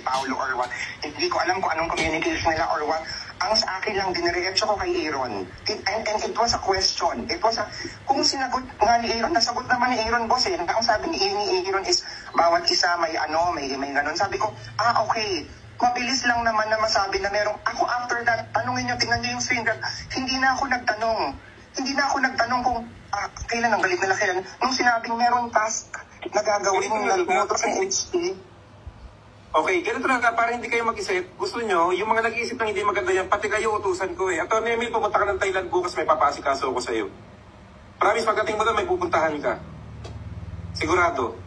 Paolo or what. Hindi ko alam kung anong communication nila or what. Ang sa akin lang, diniretso ko kay Aaron. And it was a question. It was a, kung sinagot nga ni Aaron, nasagot naman ni Aaron, boss eh. Ang sabi ni Aaron is, bawat isa may may ganun. Sabi ko, okay. Mabilis lang naman na masabi na merong, ako after that, tanungin nyo, tingnan nyo yung screen grab, hindi na ako nagtanong kung, kailan ang galit nila, kailan. Nung sinabing meron task na gagawin ng motor sa HP. Okay, ganito lang para hindi kayo mag-isip. Gusto nyo, yung mga nag-iisip ng hindi maganda yan, pati kayo utusan ko eh. Atty. Emil, pumunta ka ng Thailand bukas, may papasikaso ko sa'yo. Promise, pagdating mo doon, may pupuntahan ka. Sigurado.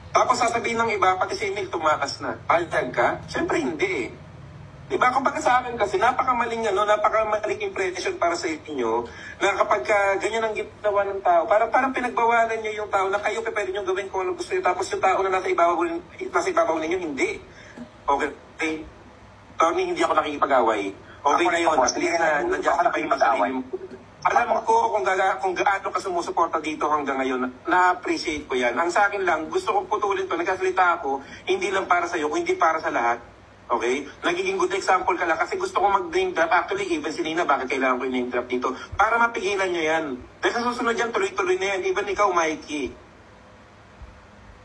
Tapos sasabihin ng iba, pati si Emil tumakas na. Payag ka? Siyempre hindi eh. Diba? Kumbaga sa akin kasi, napakamaling impression para sa inyo na kapag ganyan ang ginawa ng tao, parang pinagbawalan nyo yung tao na kayo pwede nyo gawin kung ano gusto nyo. Tapos yung tao na nasa ibabaw ninyo, hindi. Okay. Tony, hindi ako nakikipag-away. Okay na yun. At least nandiyan ka na kayo mag-away. Alam ko kung gaano ka sumusuporta dito hanggang ngayon, na-appreciate ko yan. Ang sa akin lang, gusto kong putulin to, nagkasalita ako, hindi lang para sa'yo, kung hindi para sa lahat. Okay? Nagiging good example ka lang kasi gusto kong mag-name drop. Actually, even si Nina, bakit kailangan ko yung name drop dito? Para mapigilan nyo yan. Dahil sa susunod yan, tuloy-tuloy na yan. Even ikaw, Mikey.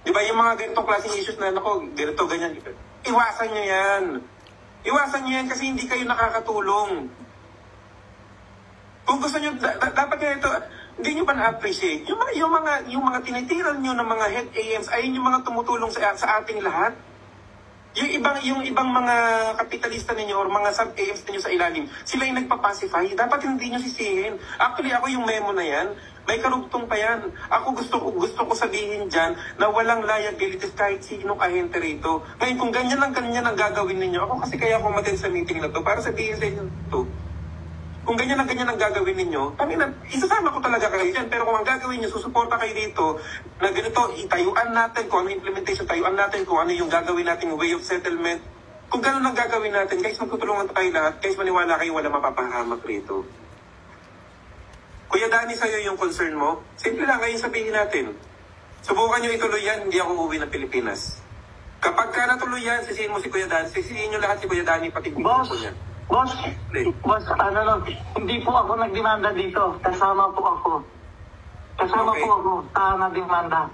Di ba yung mga ganitong klaseng issues na, ganito, ganyan. Iwasan nyo yan. Iwasan nyo yan kasi hindi kayo nakakatulong. Kung gusto nyo, dapat nyo ito, hindi nyo ba na-appreciate? Yung mga tinitiran nyo ng mga head AMs, ay yung mga tumutulong sa ating lahat. Yung ibang mga kapitalista ninyo or mga sub-AMs ninyo sa ilalim, sila yung nagpapacify. Dapat hindi nyo sisihin. Actually, ako yung memo na yan, may karugtong pa yan. Ako gusto ko sabihin dyan na walang liabilities kahit sinong ahente rito. Ngayon, kung ganyan ang gagawin ninyo, ako kasi kaya ako umattend sa meeting na to para sabihin sa inyo to. Kung ganyan ang gagawin ninyo, isasama ko talaga kayo dyan. Pero kung ang gagawin nyo, susuporta kayo dito, na ganito, itayuan natin kung ano implementation, tayuan natin kung ano yung gagawin natin, way of settlement. Kung gano'n ang gagawin natin, guys, magtutulungan tayo lahat. Guys, maniwala kayo, wala mapapahamak rito. Kuya Danny, sa'yo yung concern mo, simple lang, ngayon sabihin natin. Subukan nyo ituloy yan, hindi ako uuwi ng Pilipinas. Kapag ka natuloy yan, sisihin mo si Kuya Danny, sisihin nyo lahat si Kuya Danny, pati ko niya. Boss, hindi po ako nagdemanda dito. Kasama po ako. Nagdemanda.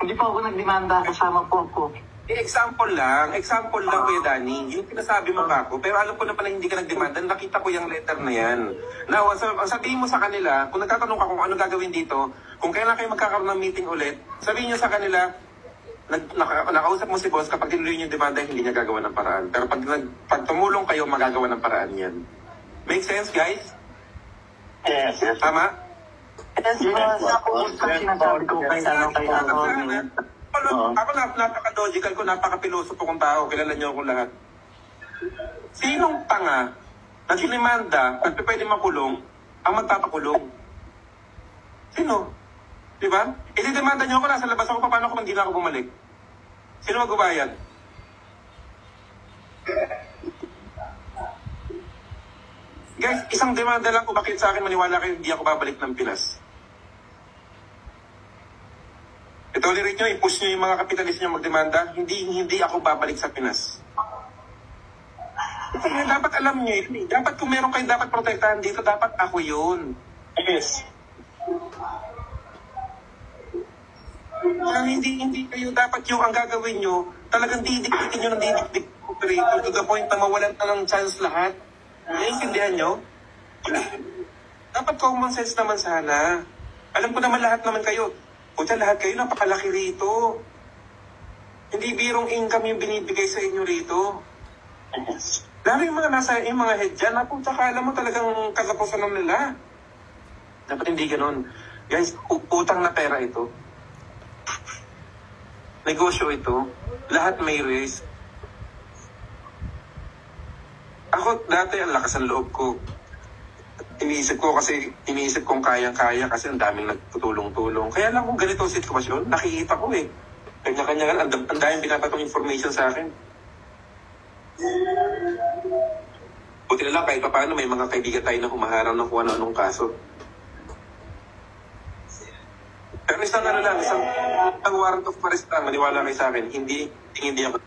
Hindi po ako nagdemanda, kasama po ako. Example lang, Kuya Danny. Yung pinasabi mo ba ako, pero alam ko na pala hindi ka nagdemanda, nakita ko yung letter na yan. Now, ang sabihin mo sa kanila, kung nagtatanong ka kung ano gagawin dito, kung kailan kayo magkakaroon ng meeting ulit, sabihin nyo sa kanila, nakausap mo si boss, kapag tinuloy niyo yung demanda, hindi niya gagawa ng paraan. Pero pag tumulong kayo, magagawa ng paraan yan. Make sense, guys? Yes. Tama? Yes, sinasabi ko kay Ako napaka-logical ko, napaka-pilosopo kong tao, kilala niyo ako lahat. Sinong tanga na dinimanda at pwede makulong ang magpapakulong? Sino? Diba? I-demanda niyo ako, nasa labas ako, paano kung hindi na ako bumalik? Sino magbabayad? Guys, isang demanda lang kung bakit sa akin maniwala kayo hindi ako babalik ng Pinas. I-tolerate nyo, i-push nyo yung mga kapitalist nyo magdemanda, hindi ako babalik sa Pinas. Dapat alam nyo yun. Dapat kung meron kayong dapat protektahan dito, dapat ako yun. Yes. Hindi kayo dapat yung ang gagawin nyo, talagang didikdikin nyo ng didikdik operator to the point na mawalan na ng chance lahat. Naiintindihan nyo? Dapat common sense naman sana. Alam ko naman lahat naman kayo. Puta, lahat kayo napakalaki rito. Hindi birong income yung binibigay sa inyo rito. Lalo yung mga head dyan, puta, kala mo talagang katapusan ng nila. Dapat hindi ganun. Guys, utang na pera ito. Negosyo ito. Lahat may risk. Ako, dati ang lakas ng loob ko. Iniisip kong kayang-kaya kasi ang daming nagtutulong-tulong. Kaya lang kung ganito ang sitwasyon, nakikita ko eh. Kanya-kanya ang daming pinapatong information sa akin. Buti na lang kahit pa paano may mga kaibigan tayo na humaharang ng kung ano-anong kaso. Pero isang warrant of arrest lang, maniwala kayo sa akin, hindi ako